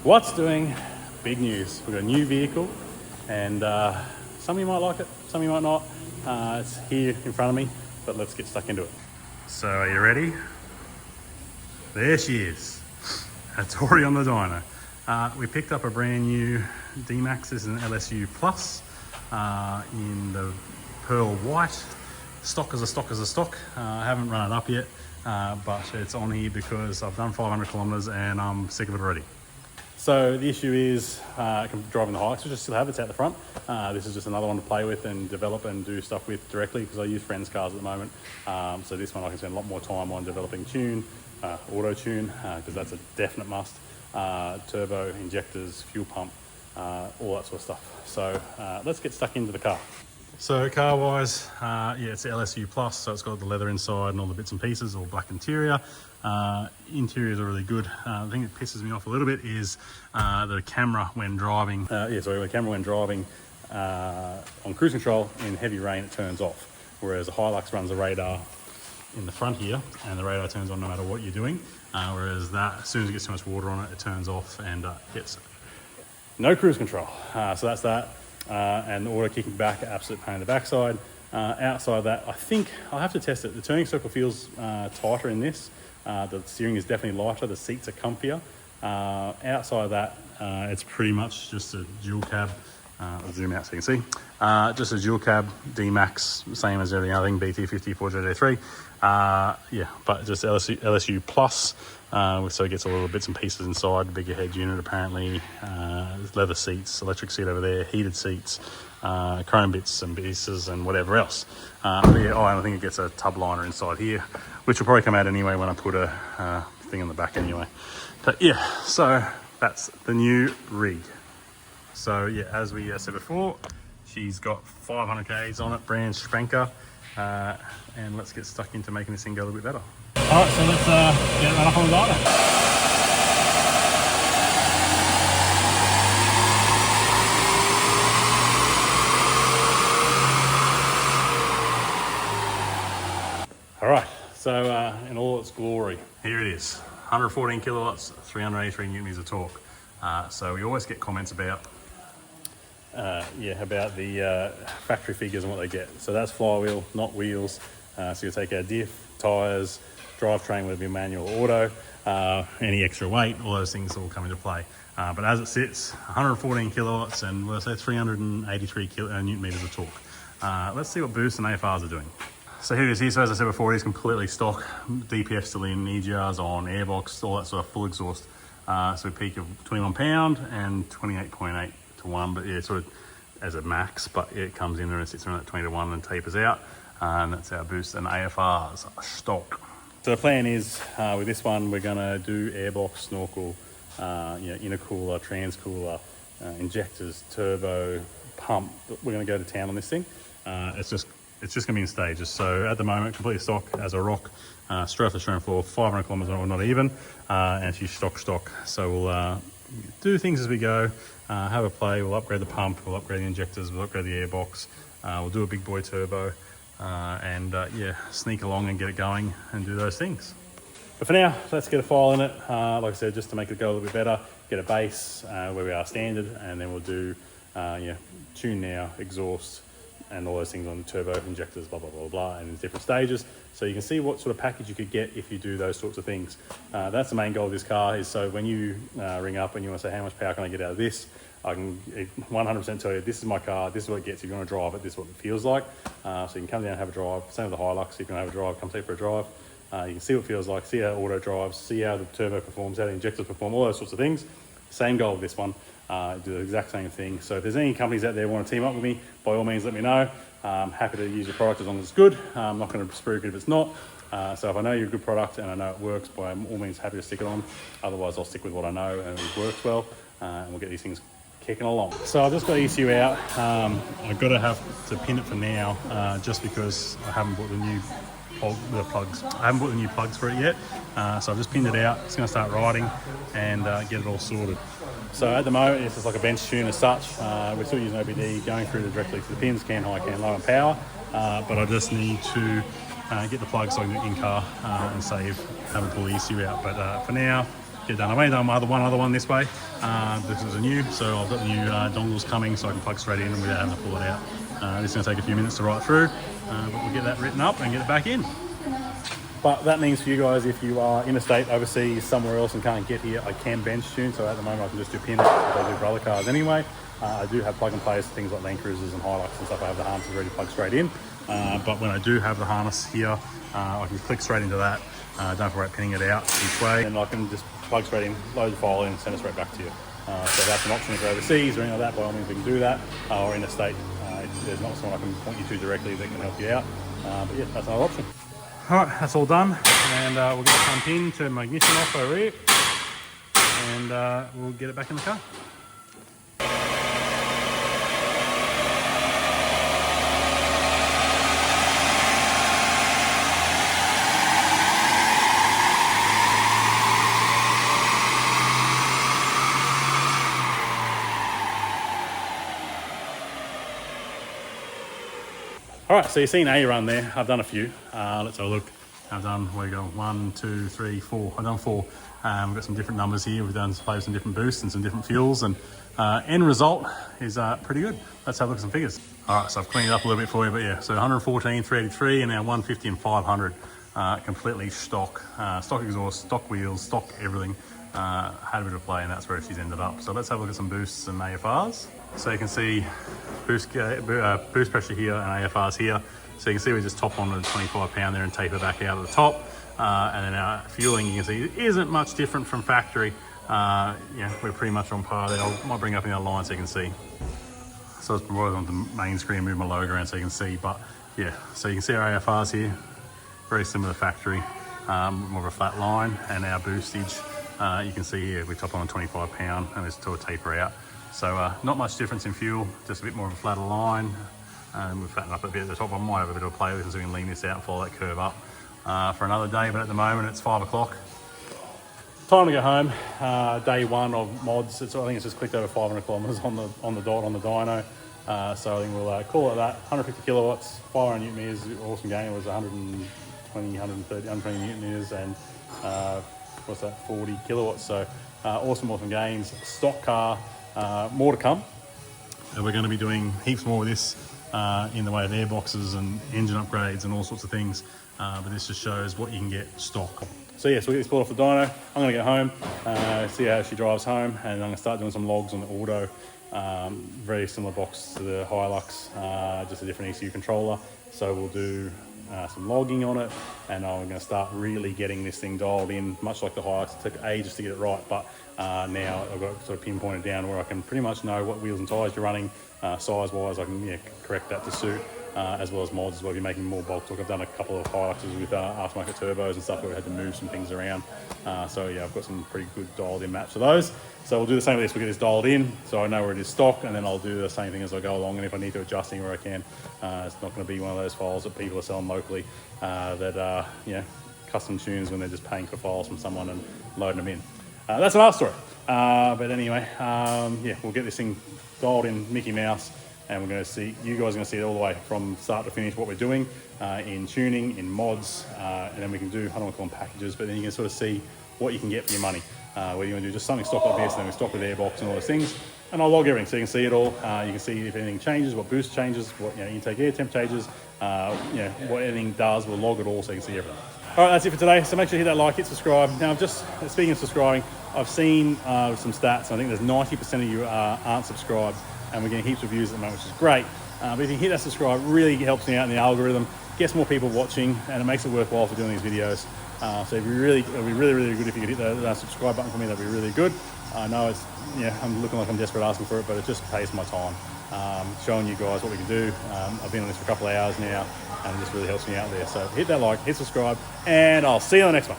What's doing? Big news. We've got a new vehicle, and some of you might like it, some of you might not. It's here in front of me, but let's get stuck into it. So are you ready? There she is, a Tori on the dyno. We picked up a brand new Dmax. This is an LSU Plus in the pearl white. Stock as a stock. I haven't run it up yet, but it's on here because I've done 500 kilometers and I'm sick of it already. So the issue is driving the Hilux, which I still have. It's out the front. This is just another one to play with and develop and do stuff with directly because I use friends' cars at the moment. So this one I can spend a lot more time on developing tune, auto tune, because that's a definite must. Turbo, injectors, fuel pump, all that sort of stuff. So let's get stuck into the car. So car wise, yeah, it's LSU Plus, so it's got the leather inside and all the bits and pieces, all black interior. Interiors are really good. The thing that pisses me off a little bit is the camera when driving. The camera when driving on cruise control in heavy rain, it turns off. Whereas the Hilux runs a radar in the front here, and the radar turns on no matter what you're doing. Whereas that, as soon as it gets too much water on it, it turns off and gets no cruise control. So that's that. And the auto kicking back, absolute pain in the backside. Outside of that, I think I'll have to test it. The turning circle feels tighter in this. The steering is definitely lighter. The seats are comfier. Outside of that, it's pretty much just a dual cab. I'll zoom out so you can see. Just a dual cab Dmax, same as everything other, BT50, 4JJ3. Yeah, but just LSU Plus. So it gets a little bits and pieces inside, bigger head unit apparently, leather seats, electric seat over there, heated seats, chrome bits and pieces and whatever else. Yeah, I think it gets a tub liner inside here, which will probably come out anyway when I put a thing on the back anyway. But yeah, so that's the new rig. So yeah, as we said before, she's got 500 Ks on it, brand spanker, and let's get stuck into making this thing go a little bit better. All right, so let's get it right up on the dyno. All right, so in all its glory, here it is. 114 kilowatts, 383 newton meters of torque. So we always get comments about about the factory figures and what they get. So that's flywheel, not wheels. So you take our diff, tyres, drivetrain, whether it be manual or auto, any extra weight, all those things all come into play. But as it sits, 114 kilowatts and let's say 383 newton meters of torque. Let's see what boosts and AFRs are doing. So here it is here. So as I said before, it is completely stock. DPF still in, EGRs on, airbox, all that sort of full exhaust. So a peak of 21 pound and 28.8 to 1, but yeah, sort of as a max, but it comes in there and sits around at 20 to 1 and tapers out. And that's our boost and AFRs stock. So the plan is with this one, we're gonna do airbox, snorkel, intercooler, transcooler, injectors, turbo, pump. We're gonna go to town on this thing. It's just gonna be in stages. So at the moment, completely stock as a rock, straight off the showroom floor, 500 kilometers or not even, and she's stock. So we'll do things as we go, have a play, we'll upgrade the pump, we'll upgrade the injectors, we'll upgrade the airbox, we'll do a big boy turbo, yeah, sneak along and get it going and do those things. But for now, let's get a file in it, like I said, just to make it go a little bit better, get a base where we are standard, and then we'll do tune now, exhaust, and all those things on the turbo, injectors, blah, blah, blah, blah, and in different stages. So you can see what sort of package you could get if you do those sorts of things. That's the main goal of this car, is so when you ring up and you want to say, how much power can I get out of this? I can 100% tell you, this is my car, this is what it gets. If you want to drive it, this is what it feels like. So you can come down and have a drive. Same with the Hilux, if you can have a drive, come take for a drive. You can see what it feels like, see how auto drives, see how the turbo performs, how the injectors perform, all those sorts of things. Same goal with this one, do the exact same thing. So if there's any companies out there who want to team up with me, by all means let me know. I'm happy to use your product as long as it's good. I'm not going to spruik it if it's not. So if I know you're a good product and I know it works, by all means happy to stick it on. Otherwise I'll stick with what I know and it works well, and we'll get these things kicking along. So I've just got the ECU out. I've got to have to pin it for now, just because I haven't bought the new plugs. I haven't bought the new plugs for it yet. So I've just pinned it out. It's going to start riding and get it all sorted. So at the moment, it's just like a bench tune as such. We're still using OBD, going through directly to the pins, can high, can low, and power. But I just need to get the plug so I can get in car and save, having to pull the ECU out. But for now, get done. I've only done one other one this way. This is a new, so I've got the new dongles coming, so I can plug straight in and without having to pull it out. This is going to take a few minutes to write through, but we'll get that written up and get it back in. But that means for you guys, if you are interstate, overseas, somewhere else and can't get here, I can bench tune. So at the moment I can just do pin, as I do for other cars anyway. I do have plug and plays, things like Land Cruisers and Hilux and stuff. I have the harnesses ready to plug straight in. But when I do have the harness here, I can click straight into that. Don't have to worry about pinning it out each way. And I can just plug straight in, load the file in, and send it straight back to you. So that's an option if you're overseas or anything like that. By all means, we can do that. Or interstate, there's not someone I can point you to directly that can help you out. But yeah, that's another option. All right, that's all done, and we'll get the pump in, turn my ignition off over here, and we'll get it back in the car. All right, so you've seen a run there. I've done a few. Let's have a look. I've done, where we go, 1, 2, 3, 4. I've done 4. We've got some different numbers here. We've done played some different boosts and some different fuels, and end result is pretty good. Let's have a look at some figures. All right, so I've cleaned it up a little bit for you, but yeah, so 114, 383, and now 150 and 500. Completely stock. Stock exhaust, stock wheels, stock everything. Had a bit of play, and that's where she's ended up. So let's have a look at some boosts and AFRs. So you can see boost pressure here and AFRs here. So you can see we just top on the 25 pound there and taper back out at the top. And then our fueling, you can see, it isn't much different from factory. Yeah, we're pretty much on par there. I might bring up in our line so you can see. So it's right on the main screen, move my logo around so you can see. But yeah, so you can see our AFRs here, very similar to factory, more of a flat line. And our boostage, you can see here, we top on a 25 pound and there's still a taper out. So not much difference in fuel, just a bit more of a flatter line. And we've flattened up a bit at the top. I might have a bit of a play with this so we can lean this out and follow that curve up for another day. But at the moment it's 5 o'clock. Time to go home. Day one of mods. I think it's just clicked over 500 kilometers on the dot on the dyno. So I think we'll call it that. 150 kilowatts, 500 newton meters. Awesome game. It was 120 newton meters and what's that? 40 kilowatts. So awesome gains. Stock car. More to come. And we're going to be doing heaps more with this in the way of airboxes and engine upgrades and all sorts of things. But this just shows what you can get stock. So yeah, so we get this pulled off the dyno. I'm going to get home, see how she drives home, and I'm going to start doing some logs on the auto. Very similar box to the Hilux, just a different ECU controller. So we'll do some logging on it, and I'm going to start really getting this thing dialed in, much like the Hilux. It took ages to get it right, but now I've got it sort of pinpointed down where I can pretty much know what wheels and tyres you're running, size-wise. I can correct that to suit, as well as mods as well. If you're making more bulk torque, I've done a couple of Hiluxes with aftermarket turbos and stuff where we had to move some things around. So yeah, I've got some pretty good dialed in maps for those. So we'll do the same with this. We'll get this dialed in so I know where it is stock, and then I'll do the same thing as I go along. And if I need to adjust anywhere I can, it's not going to be one of those files that people are selling locally that are custom tunes when they're just paying for files from someone and loading them in. That's another story. But anyway, yeah, we'll get this thing dialed in Mickey Mouse, and we're going to see, you guys are going to see it all the way from start to finish what we're doing in tuning, in mods, and then we can do, I don't want to call them packages, but then you can sort of see what you can get for your money. Whether you want to do just something stock like this, and then we stock with airbox and all those things, and I'll log everything so you can see it all. You can see if anything changes, what boost changes, what intake air temp changes, what anything does, we'll log it all so you can see everything. All right, that's it for today. So make sure you hit that like, hit subscribe. Now, just speaking of subscribing, I've seen some stats. I think there's 90% of you aren't subscribed, and we're getting heaps of views at the moment, which is great. But if you hit that subscribe, it really helps me out in the algorithm, gets more people watching, and it makes it worthwhile for doing these videos. So it'd be really good if you could hit that subscribe button for me. That'd be really good. I know it's, I'm looking like I'm desperate asking for it, but it just pays my time. Showing you guys what we can do. I've been on this for a couple of hours now, and it just really helps me out there. So hit that like, hit subscribe, and I'll see you on the next one.